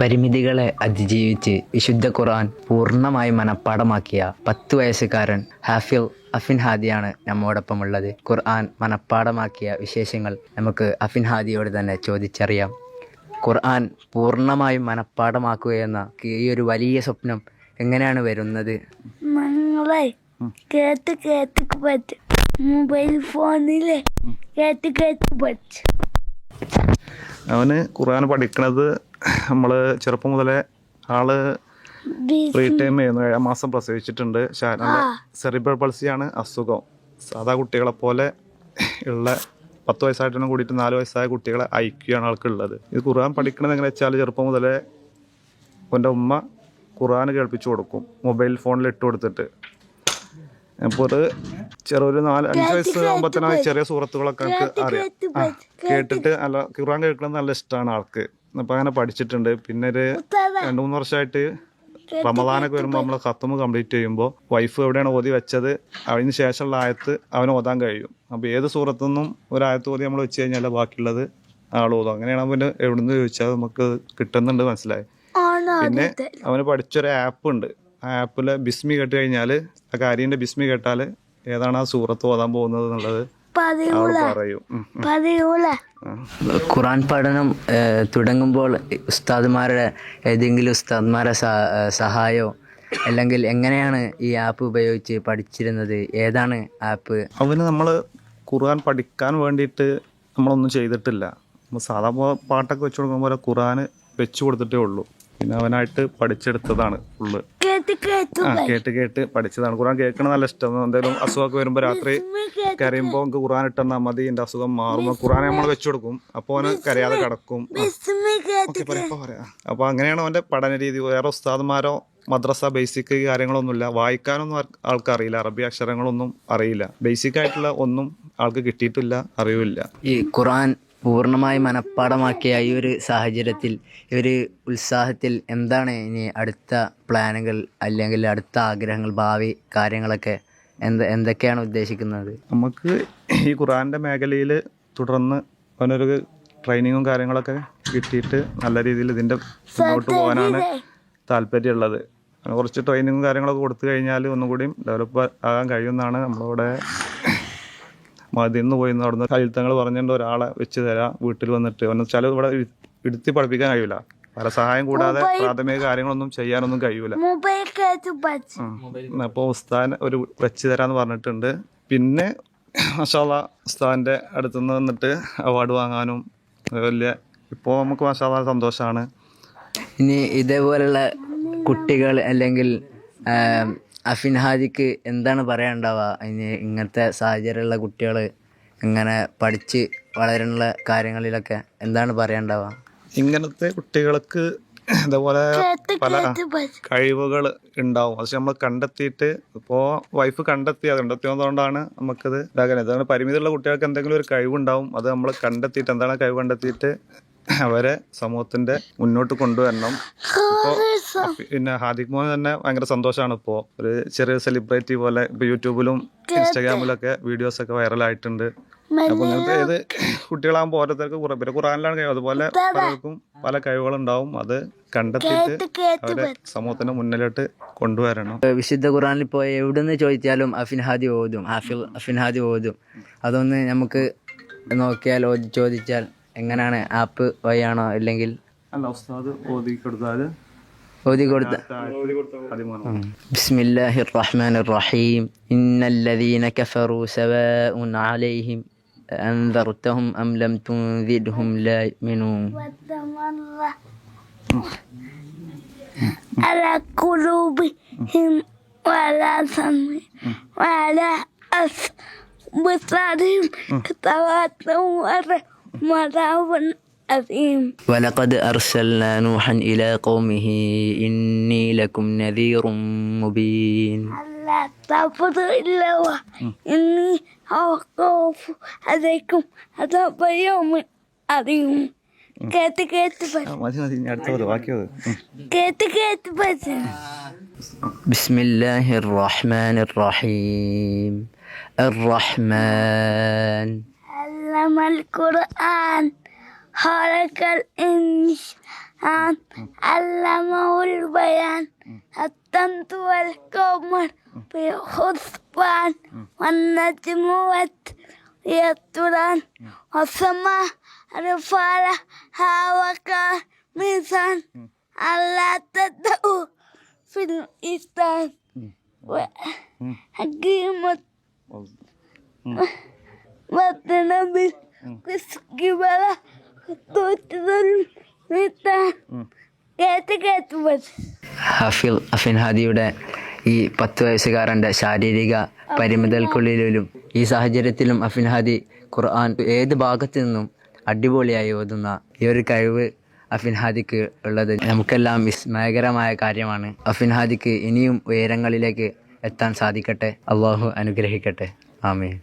പരിമിതികളെ അതിജീവിച്ച് വിശുദ്ധ ഖുർആൻ പൂർണ്ണമായി മനഃപ്പാഠമാക്കിയ 10 വയസ്സുകാരൻ ഹാഫിൽ അഫിൻ ഹാദിയാണ് നമ്മോടൊപ്പമുള്ളത്. ഖുർആൻ മനഃപ്പാഠമാക്കിയ വിശേഷങ്ങൾ നമുക്ക് അഫിൻ ഹാദിയോട് തന്നെ ചോദിച്ചറിയാം. ഖുർആൻ പൂർണ്ണമായും മനഃപ്പാഠമാക്കുകയെന്ന ഈ ഒരു വലിയ സ്വപ്നം എങ്ങനെയാണ് വരുന്നത്? മൊബൈൽ ഫോണില് അവന് ഖുർആൻ പഠിക്കണത് നമ്മൾ ചെറുപ്പം മുതലേ ആള് ഫ്രീ ടൈം ചെയ്യുന്നു. 7 മാസം പ്രസവിച്ചിട്ടുണ്ട്. സെറിബ്രൽ പൾസിയാണ് അസുഖം. സാധാ കുട്ടികളെ പോലെ ഉള്ള 10 വയസ്സായിട്ടാണ് കൂടിയിട്ട് 4 വയസ്സായ കുട്ടികളെ ഐക്യമാണ് ആൾക്കുള്ളത്. ഇത് ഖുർആൻ പഠിക്കണത് എങ്ങനെ വെച്ചാൽ ചെറുപ്പം മുതലേ എൻ്റെ ഉമ്മ ഖുർആൻ കേൾപ്പിച്ചു കൊടുക്കും, മൊബൈൽ ഫോണിൽ ഇട്ട് കൊടുത്തിട്ട്. അപ്പോൾ ഒരു ചെറിയൊരു 4-5 വയസ്സ് ആകുമ്പോഴത്തേനും ചെറിയ സൂറത്തുകളൊക്കെ നമുക്ക് അറിയാം. കേട്ടിട്ട് അല്ല ഖുർആൻ കേൾക്കുന്നത് നല്ല ഇഷ്ടമാണ് ആൾക്ക്. അപ്പം അങ്ങനെ പഠിച്ചിട്ടുണ്ട്. പിന്നെ ഒരു 2-3 വർഷമായിട്ട് റമദാനൊക്കെ വരുമ്പോൾ നമ്മൾ ഖത്തമ് കംപ്ലീറ്റ് ചെയ്യുമ്പോൾ വൈഫ് എവിടെയാണ് ഓതി വെച്ചത് അതിന് ശേഷമുള്ള ആയത്ത് അവന് ഓതാൻ കഴിയും. അപ്പോൾ ഏത് സൂറത്തുനിന്നും ഒരു ആയത്ത് ഓതി നമ്മൾ വെച്ച് കഴിഞ്ഞാൽ ബാക്കിയുള്ളത് ആൾ ഓതും. അങ്ങനെയാണ് അവന് എവിടെ നിന്ന് ചോദിച്ചാൽ നമുക്ക് കിട്ടുന്നുണ്ട്, മനസ്സിലായി. പിന്നെ അവന് പഠിച്ചൊരു ആപ്പ് ഉണ്ട്. ആ ആപ്പിൽ ബിസ്മി കേട്ട് കഴിഞ്ഞാൽ ആ കാര്യൻ്റെ ബിസ്മി കേട്ടാൽ ഏതാണ് ആ സൂറത്ത് ഓതാൻ പോകുന്നത് എന്നുള്ളത് പറയും. ഖുർആൻ പഠനം തുടങ്ങുമ്പോൾ ഏതെങ്കിലും ഉസ്താദ്മാരുടെ സഹായമോ അല്ലെങ്കിൽ എങ്ങനെയാണ് ഈ ആപ്പ് ഉപയോഗിച്ച് പഠിച്ചിരുന്നത്? ഏതാണ് ആപ്പ്? അവന് നമ്മൾ ഖുർആൻ പഠിക്കാൻ വേണ്ടിയിട്ട് നമ്മളൊന്നും ചെയ്തിട്ടില്ല. സാധാ പാട്ടൊക്കെ വെച്ച് കൊടുക്കുമ്പോൾ പോലെ ഖുർആൻ വെച്ച് കൊടുത്തിട്ടേ ഉള്ളൂ. പിന്നെ അവനായിട്ട് പഠിച്ചെടുത്തതാണ് ഫുള്ള്. കേട്ട് പഠിച്ചതാണ്. ഖുർആൻ കേൾക്കണത് നല്ല ഇഷ്ടം. എന്തെങ്കിലും അസുഖമൊക്കെ വരുമ്പോൾ രാത്രി കരയുമ്പോൾ നമുക്ക് ഖുർആൻ ഇട്ടെന്നാൽ മതി, എൻ്റെ അസുഖം മാറുമ്പോൾ ഖുർആനെ നമ്മൾ വെച്ചു കൊടുക്കും. അപ്പോൾ അവന് കരയാതെ കിടക്കും. അപ്പോൾ അങ്ങനെയാണ് അവൻ്റെ പഠന രീതി. വേറെ ഉസ്താദ്മാരോ മദ്രസ ബേസിക് കാര്യങ്ങളൊന്നുമില്ല. വായിക്കാനൊന്നും ആൾക്കറിയില്ല. അറബി അക്ഷരങ്ങളൊന്നും അറിയില്ല. ബേസിക് ആയിട്ടുള്ള ഒന്നും ആൾക്ക് കിട്ടിയിട്ടില്ല, അറിവില്ല. ഈ ഖുർആൻ പൂർണ്ണമായി മനഃപ്പാഠമാക്കിയ ഈ ഒരു സാഹചര്യത്തിൽ, ഈ ഒരു ഉത്സാഹത്തിൽ എന്താണ് ഇനി അടുത്ത പ്ലാനുകൾ അല്ലെങ്കിൽ അടുത്ത ആഗ്രഹങ്ങൾ, ഭാവി കാര്യങ്ങളൊക്കെ എന്തൊക്കെയാണ് ഉദ്ദേശിക്കുന്നത്? നമുക്ക് ഈ ഖുർആൻ്റെ മേഖലയിൽ തുടർന്ന് അവനൊരു ട്രെയിനിങ്ങും കാര്യങ്ങളൊക്കെ കിട്ടിയിട്ട് നല്ല രീതിയിൽ ഇതിൻ്റെ മുന്നോട്ട് പോകാനാണ് താല്പര്യമുള്ളത്. കുറച്ച് ട്രെയിനിങ്ങും കാര്യങ്ങളൊക്കെ കൊടുത്തു കഴിഞ്ഞാൽ ഒന്നുകൂടി ഡെവലപ്പ് ആകാൻ കഴിയുമെന്നാണ് നമ്മളിവിടെ മതിന്ന് പോയി അവിടുന്ന് കഴുത്തങ്ങൾ പറഞ്ഞിട്ട് ഒരാളെ വെച്ച് തരാം വീട്ടിൽ വന്നിട്ട്. എന്ന് വെച്ചാൽ ഇവിടെ ഇരുത്തി പഠിപ്പിക്കാൻ കഴിയൂല. പല സഹായം കൂടാതെ പ്രാഥമിക കാര്യങ്ങളൊന്നും ചെയ്യാനൊന്നും കഴിയൂല. അപ്പോൾ ഉസ്താദ് ഒരു വെച്ച് തരാന്ന് പറഞ്ഞിട്ടുണ്ട്. പിന്നെ മാഷാ അല്ലാഹ് ഉസ്താദിൻ്റെ അടുത്തുനിന്ന് വന്നിട്ട് അവാർഡ് വാങ്ങാനും വലിയ ഇപ്പോൾ നമുക്ക് മാഷാ അല്ലാഹ് സന്തോഷമാണ്. ഇനി ഇതേപോലുള്ള കുട്ടികൾ അല്ലെങ്കിൽ അഫിൻ ഹാദിക്ക് എന്താണ് പറയാനുണ്ടാവുക? ഇനി ഇങ്ങനത്തെ സാഹചര്യമുള്ള കുട്ടികൾ ഇങ്ങനെ പഠിച്ച് വളരാനുള്ള കാര്യങ്ങളിലൊക്കെ എന്താണ് പറയാനുണ്ടാവുക? ഇങ്ങനത്തെ കുട്ടികൾക്ക് ഇതേപോലെ പല കഴിവുകൾ ഉണ്ടാവും. പക്ഷെ നമ്മൾ കണ്ടെത്തിയിട്ട് ഇപ്പോൾ വൈഫ് കണ്ടെത്തിയതുകൊണ്ടാണ് നമുക്കത് ഇതാക്കുന്നത്. അതുകൊണ്ട് പരിമിതിയുള്ള കുട്ടികൾക്ക് എന്തെങ്കിലും ഒരു കഴിവുണ്ടാവും. അത് നമ്മൾ കണ്ടെത്തിയിട്ട് എന്താണ് കഴിവ് കണ്ടെത്തിയിട്ട് അവരെ സമൂഹത്തിന്റെ മുന്നോട്ട് കൊണ്ടുവരണം. ഇപ്പോൾ പിന്നെ ഹാദിഖ് മോന് തന്നെ ഭയങ്കര സന്തോഷമാണ്. ഇപ്പോൾ ഒരു ചെറിയ സെലിബ്രിറ്റി പോലെ ഇപ്പോൾ യൂട്യൂബിലും ഇൻസ്റ്റാഗ്രാമിലൊക്കെ വീഡിയോസ് ഒക്കെ വൈറലായിട്ടുണ്ട്. അപ്പോൾ ഇങ്ങനത്തെ ഏത് കുട്ടികളാകുമ്പോൾ ഓരോരുത്തർക്ക് പിന്നെ ഖുർആനിലാണ് കഴിവ്, അതുപോലെ പലർക്കും പല കഴിവുകളുണ്ടാവും. അത് കണ്ടെത്തിയിട്ട് അവരെ സമൂഹത്തിന്റെ മുന്നിലോട്ട് കൊണ്ടുവരണം. വിശുദ്ധ ഖുർആനിൽ ഇപ്പോൾ എവിടെ നിന്ന് ചോദിച്ചാലും അഫിൻ ഹാദി ഓതും. അതൊന്ന് നമുക്ക് നോക്കിയാൽ ചോദിച്ചാൽ എങ്ങനെയാണ്? ആപ്പ് വഴിയാണോ അല്ലെങ്കിൽ ബിസ്മില്ലാഹിർ റഹ്മാനിർ റഹീം ഇന്നല്ലദീന കഫറൂ സവാഉൻ അലൈഹിം അൻദർതഹും അം ലം തുൻദിർഹും ലാ യുഅ്മിനൂൻ അലാ ഖുലൂബിഹിം വലാ സമഇഹിം വലാ അബ്സാരിഹിം ഗിശാവത്തുൻ وعذاب أليم. ولقد أرسلنا نوحا إلى قومه إني لكم نذير مبين. لا تعبدوا إلا هو إني أخاف عليكم عذاب يوم عظيم. بسم الله الرحمن الرحيم. الرحمن علم القرآن خلق الإنسان علمه البيان الشمس والقمر بالحسبان والنجم والطيران والسماء رفعها وقال ميزان ألا تطغوا في الميزان وأقيموا الوزن بالقسط ولا تخسروا الميزان കേട്ട് ഹഫീൽ അഫിൻ ഹാദിയുടെ ഈ 10 വയസ്സുകാരൻ്റെ ശാരീരിക പരിമിതികൾക്കുള്ളിലും ഈ സാഹചര്യത്തിലും അഫിൻ ഹാദി ഖുർആൻ ഏത് ഭാഗത്തു നിന്നും അടിപൊളിയായി ഓതുന്ന ഈ ഒരു കഴിവ് അഫിൻ ഹാദിക്ക് ഉള്ളത് നമുക്കെല്ലാം വിസ്മയകരമായ കാര്യമാണ്. അഫിൻ ഹാദിക്ക് ഇനിയും ഉയരങ്ങളിലേക്ക് എത്താൻ സാധിക്കട്ടെ. അള്ളാഹു അനുഗ്രഹിക്കട്ടെ. ആമീൻ.